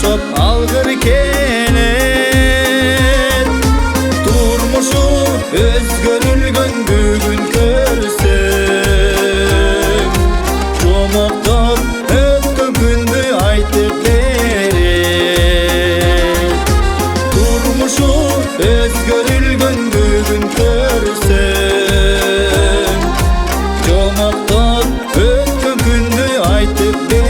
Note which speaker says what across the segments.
Speaker 1: окшоп алгыр келет. Турмушу өзгөрүлгөн бүгүн көрсөм, жомоктоп өткөн күндү айтып берет. Турмушу өзгөрүлгөн бүгүн көрсөм, жомоктоп өткөн күндү айтып берет.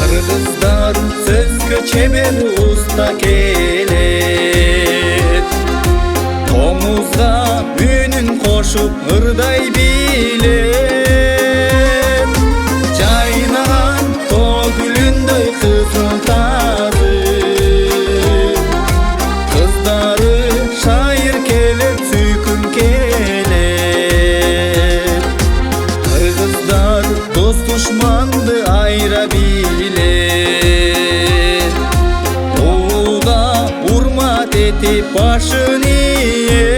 Speaker 1: Кыргыздар сөзгө чебер уста келет. Комузга үнүн кошуп ырдай билет. Жайнаган тоо гүлүндөй кызыл тазы, кыздары шайыр келет, сүйкүм келет. Кыргыздар дос душманды айыра билет. Ууга урмат этип башын ийет.